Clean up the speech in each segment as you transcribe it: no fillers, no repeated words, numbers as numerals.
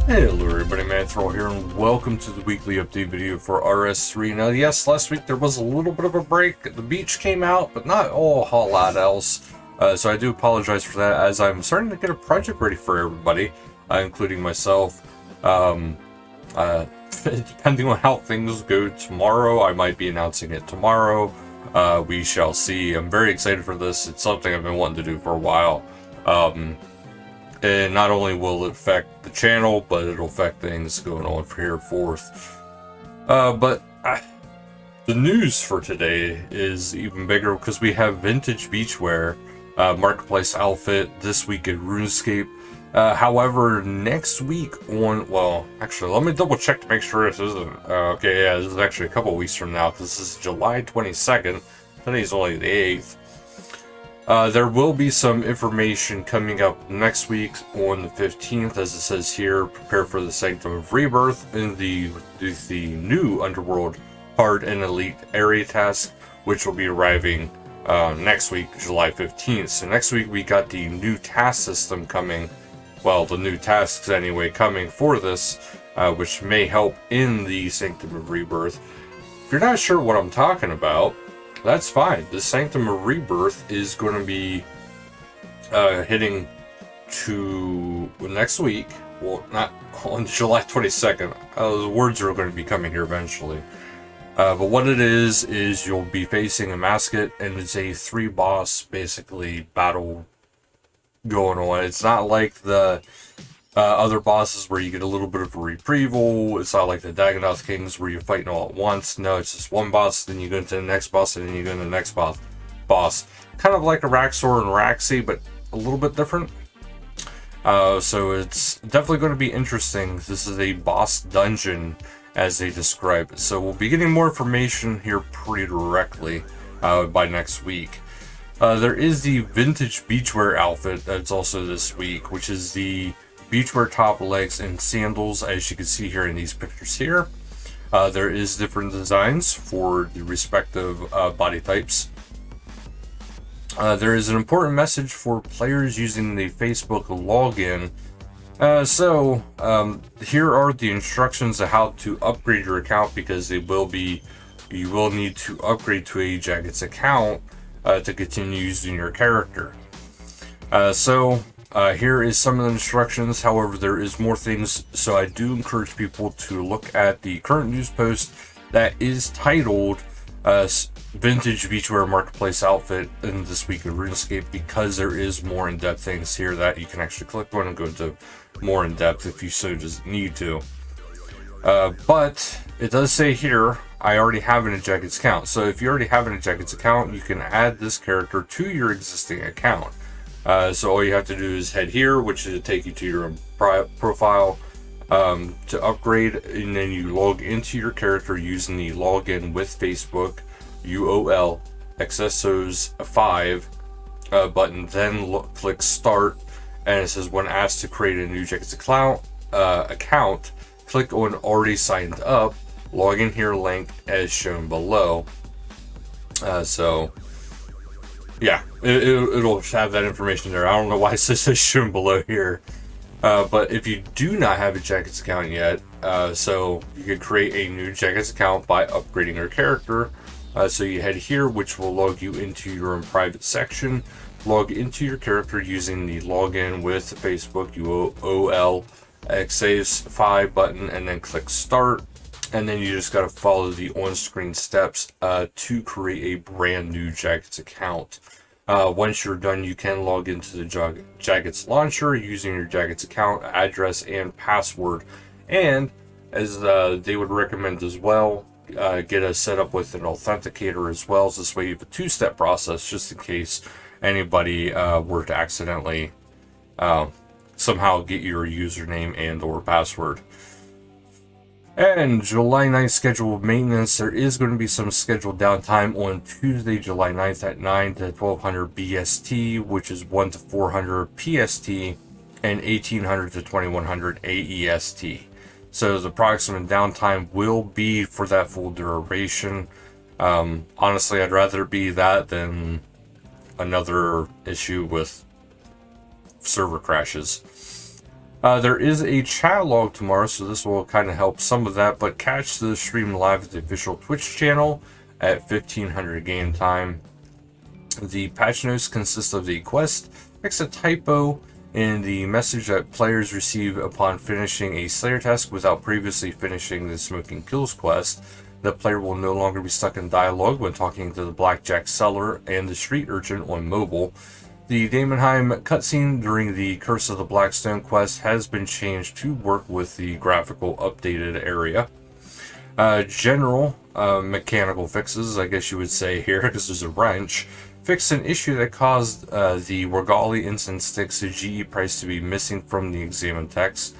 Hello everybody, Manithral here, and welcome to the weekly update video for RS3. Now yes, last week there was a little bit of a break. The beach came out, but not a whole lot else. So I do apologize for that, as I'm starting to get a project ready for everybody, including myself. Depending on how things go tomorrow, I might be announcing it tomorrow. We shall see. I'm very excited for this. It's something I've been wanting to do for a while. And not only will it affect the channel, but it'll affect things going on from here forth. The news for today is even bigger because we have vintage beachwear marketplace outfit this week at RuneScape. However, next week on, well, actually, let me double check to make sure this isn't, okay, yeah, this is actually a couple weeks from now, because this is July 22nd. Today's only the 8th. There will be some information coming up next week on the 15th, as it says here, prepare for the Sanctum of Rebirth in the new Underworld Hard and Elite area task, which will be arriving next week, July 15th. So next week we got the new task system coming, well, the new tasks anyway, coming for this, which may help in the Sanctum of Rebirth. If you're not sure what I'm talking about, that's fine. The Sanctum of Rebirth is going to be hitting to next week. Well, not on July 22nd. The words are going to be coming here eventually. But what it is you'll be facing a mascot, and it's a 3-boss, basically, battle going on. It's not like the other bosses where you get a little bit of a retrieval. It's not like the Dagonoth Kings where you're fighting all at once. No, it's just one boss, then you go into the next boss, and then you go into the next boss. Kind of like a Raxor and Raxi, but a little bit different. So it's definitely going to be interesting. This is a boss dungeon, as they describe it. So we'll be getting more information here pretty directly by next week. There is the vintage beachwear outfit that's also this week, which is the beachwear top, legs, and sandals, as you can see here in these pictures here. There is different designs for the respective body types. There is an important message for players using the Facebook login. Here are the instructions of how to upgrade your account, because you will need to upgrade to a Jagged's account to continue using your character. Here is some of the instructions. However, there is more things, so I do encourage people to look at the current news post that is titled Vintage Beachwear Marketplace Outfit in this week of RuneScape, because there is more in-depth things here that you can actually click on and go into more in-depth if you so just need to. But it does say here, I already have an Jagged's account. So if you already have an Jagged's account, you can add this character to your existing account. So all you have to do is head here, which is to take you to your profile to upgrade, and then you log into your character using the login with Facebook UOL XSOS 5 button. Then click start, and it says when asked to create a new Jagged's account, click on already signed up, log in here link as shown below. Yeah, it'll have that information there. I don't know why it says shown below here. But if you do not have a Jagged's account yet, so you can create a new Jagged's account by upgrading your character. So you head here, which will log you into your own private section. Log into your character using the login with Facebook UOL XSAVES 5 button, and then click start. And then you just got to follow the on-screen steps to create a brand new Jagged's account. Once you're done, you can log into the Jagged's launcher using your Jagged's account address and password. And as they would recommend as well, get a setup with an authenticator as well. So this way you have a 2-step process, just in case anybody were to accidentally somehow get your username and or password. And July 9th scheduled maintenance. There is going to be some scheduled downtime on Tuesday, July 9th at 9 to 1200 BST, which is 1 to 400 PST, and 1800 to 2100 AEST. So the approximate downtime will be for that full duration. Honestly, I'd rather it be that than another issue with server crashes. There is a chat log tomorrow, so this will kind of help some of that, but catch the stream live at the official Twitch channel at 1500 game time. The patch notes consist of the quest, fix a typo in the message that players receive upon finishing a Slayer task without previously finishing the Smoking Kills quest. The player will no longer be stuck in dialogue when talking to the Blackjack Seller and the Street Urchin on mobile. The Daemonheim cutscene during the Curse of the Blackstone quest has been changed to work with the graphical updated area. General mechanical fixes, I guess you would say here, because there's a wrench. Fixed an issue that caused the Wargali Instant Sticks GE price to be missing from the examined text.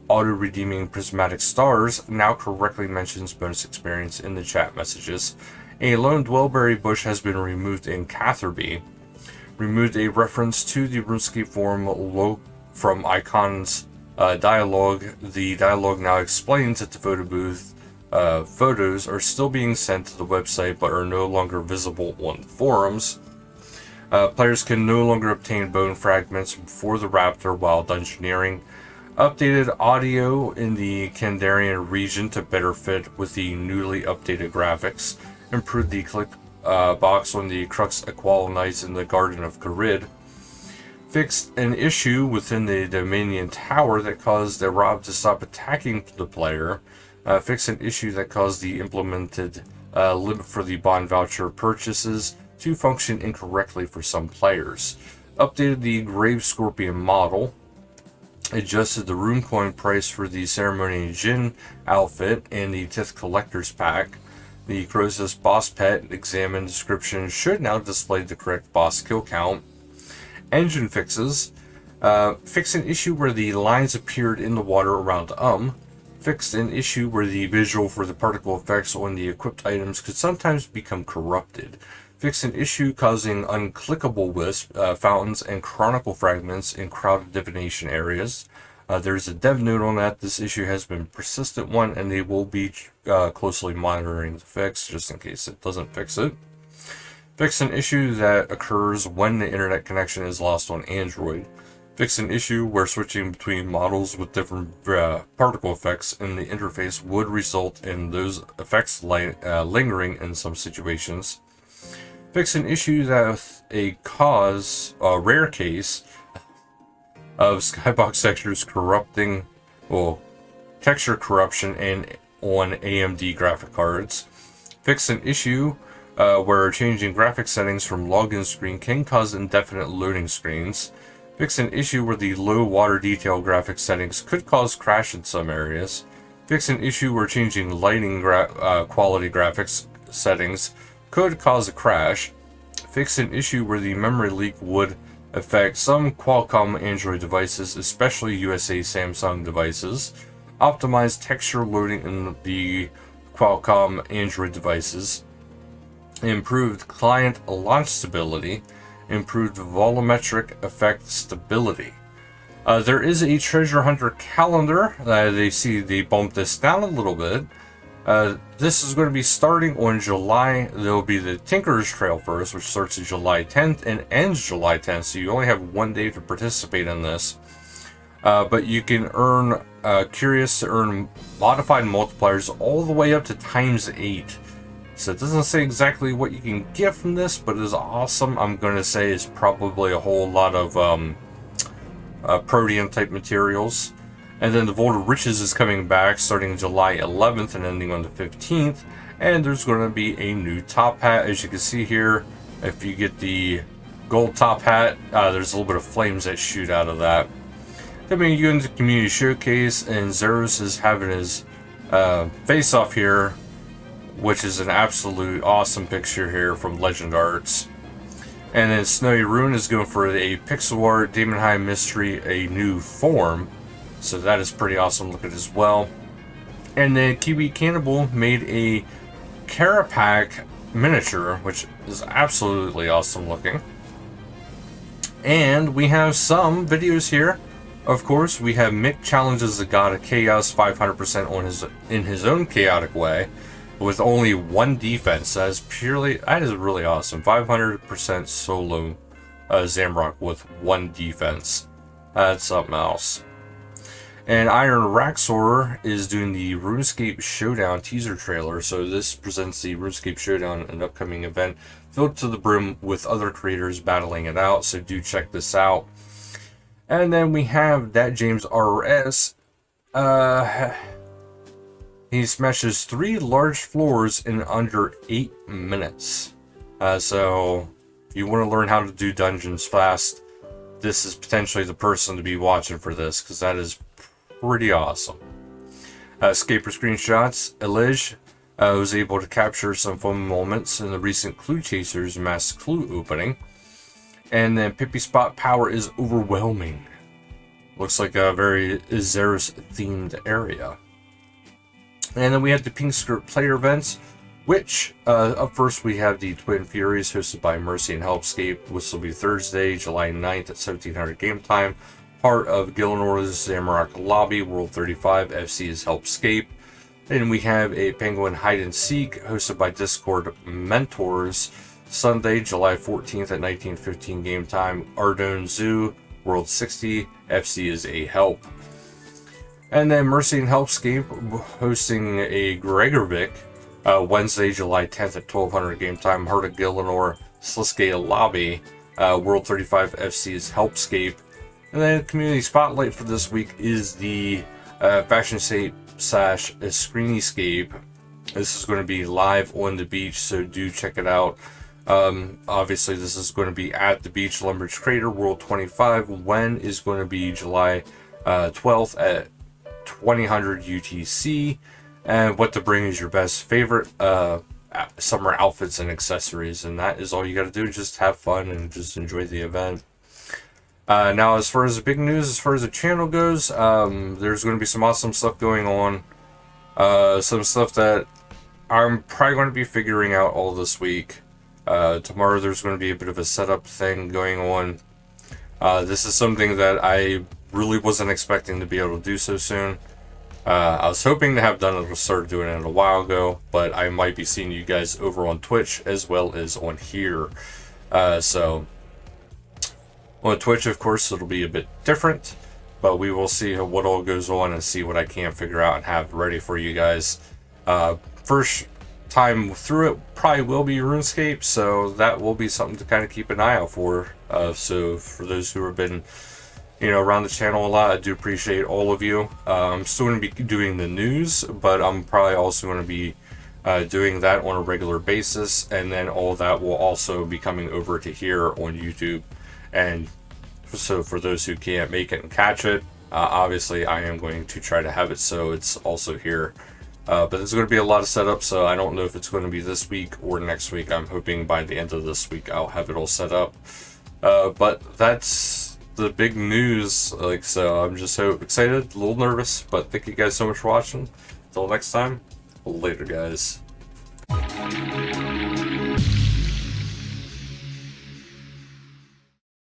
Auto-redeeming prismatic stars now correctly mentions bonus experience in the chat messages. A lone dwellberry bush has been removed in Catherby. Removed a reference to the RuneScape forum from Icon's dialogue. The dialogue now explains that the photo booth photos are still being sent to the website but are no longer visible on the forums. Players can no longer obtain bone fragments for the raptor while dungeoneering. Updated audio in the Kandarian region to better fit with the newly updated graphics. Improved the click box on the Crux Equalinites in the Garden of Carid. Fixed an issue within the Dominion Tower that caused the Rob to stop attacking the player. Fixed an issue that caused the implemented limit for the bond voucher purchases to function incorrectly for some players. Updated the Grave Scorpion model. Adjusted the rune coin price for the Ceremony Jin outfit and the Tith Collector's Pack. The Croesus boss pet examine description should now display the correct boss kill count. Engine fixes. Fixed an issue where the lines appeared in the water around Fixed an issue where the visual for the particle effects on the equipped items could sometimes become corrupted. Fixed an issue causing unclickable wisp fountains and chronicle fragments in crowded divination areas. There's a dev note on that. This issue has been a persistent one, and they will be closely monitoring the fix just in case it doesn't fix it. Fix an issue that occurs when the internet connection is lost on Android. Fix an issue where switching between models with different particle effects in the interface would result in those effects lingering in some situations. Fix an issue that a rare case of skybox textures corrupting, texture corruption on AMD graphic cards. Fix an issue where changing graphic settings from login screen can cause indefinite loading screens. Fix an issue where the low water detail graphic settings could cause crash in some areas. Fix an issue where changing lighting quality graphics settings could cause a crash. Fix an issue where the memory leak would affect some Qualcomm Android devices, especially USA Samsung devices. Optimize texture loading in the Qualcomm Android devices. Improved client launch stability. Improved volumetric effect stability. There is a treasure hunter calendar. They bumped this down a little bit. This is going to be starting on July. There will be the Tinker's Trail first, which starts on July 10th and ends July 10th, so you only have 1 day to participate in this. But you can earn, curious to earn modified multipliers all the way up to ×8. So it doesn't say exactly what you can get from this, but it is awesome. I'm going to say it's probably a whole lot of protean type materials. And then the Vault of Riches is coming back starting July 11th and ending on the 15th. And there's going to be a new top hat. As you can see here, if you get the gold top hat, there's a little bit of flames that shoot out of that. Then we go into the community showcase, and Zeros is having his face off here, which is an absolute awesome picture here from Legend Arts. And then Snowy Rune is going for a pixel art Daemonheim Mystery, a new form. So that is pretty awesome looking as well. And then Kiwi Cannibal made a Carapac miniature, which is absolutely awesome looking. And we have some videos here. Of course, we have Mick challenges the God of Chaos 500% in his own chaotic way, with only 1 defense. That is really awesome. 500% solo Zamrock with 1 defense. That's something else. And Iron Raxor is doing the RuneScape Showdown teaser trailer. So this presents the RuneScape Showdown, an upcoming event filled to the brim with other creators battling it out. So do check this out. And then we have that James RS. He smashes 3 large floors in under 8 minutes. So if you want to learn how to do dungeons fast, this is potentially the person to be watching for this, because that is pretty awesome. Escaper screenshots. Elige was able to capture some fun moments in the recent Clue Chasers mass clue opening. And then Pippi Spot power is overwhelming. Looks like a very Xeris themed area. And then we have the Pink Skirt player events, which up first we have the Twin Furies hosted by Mercy and Helpscape, which will be Thursday, July 9th at 1700 game time. Part of Gillinor's Zamorak Lobby, World 35, FC is Helpscape. And we have a Penguin Hide and Seek hosted by Discord Mentors, Sunday, July 14th at 1915 game time. Ardone Zoo, World 60, FC is a Help. And then Mercy and Helpscape hosting a Gregorvik Wednesday, July 10th at 1200 game time. Heart of Gillinor, Sliske Lobby, World 35 FC's Helpscape. And then Community Spotlight for this week is the Fashion Shape / Screenscape. This is going to be live on the beach, so do check it out. Obviously, this is going to be at the beach, Lumbridge Crater, World 25. When is going to be July 12th at 2000 UTC. And what to bring is your best favorite summer outfits and accessories, and that is all you got to do. Just have fun and just enjoy the event. Now, as far as the big news, as far as the channel goes, there's going to be some awesome stuff going on. Some stuff that I'm probably going to be figuring out all this week. Tomorrow there's going to be a bit of a setup thing going on. This is something that I really wasn't expecting to be able to do so soon. I was hoping to have done it, start doing it a while ago, but I might be seeing you guys over on Twitch as well as on here. So on Twitch, of course, it'll be a bit different, but we will see what all goes on and see what I can figure out and have ready for you guys. First time through it probably will be RuneScape, so that will be something to kind of keep an eye out for. So for those who have been around the channel a lot, I do appreciate all of you. I'm still going to be doing the news, but I'm probably also going to be doing that on a regular basis, and then all that will also be coming over to here on YouTube. And so for those who can't make it and catch it, obviously I am going to try to have it so it's also here. But there's going to be a lot of setup, so I don't know if it's going to be this week or next week. I'm hoping by the end of this week I'll have it all set up. But that's the big news, so I'm just so excited, a little nervous, but thank you guys so much for watching. Until next time, later guys.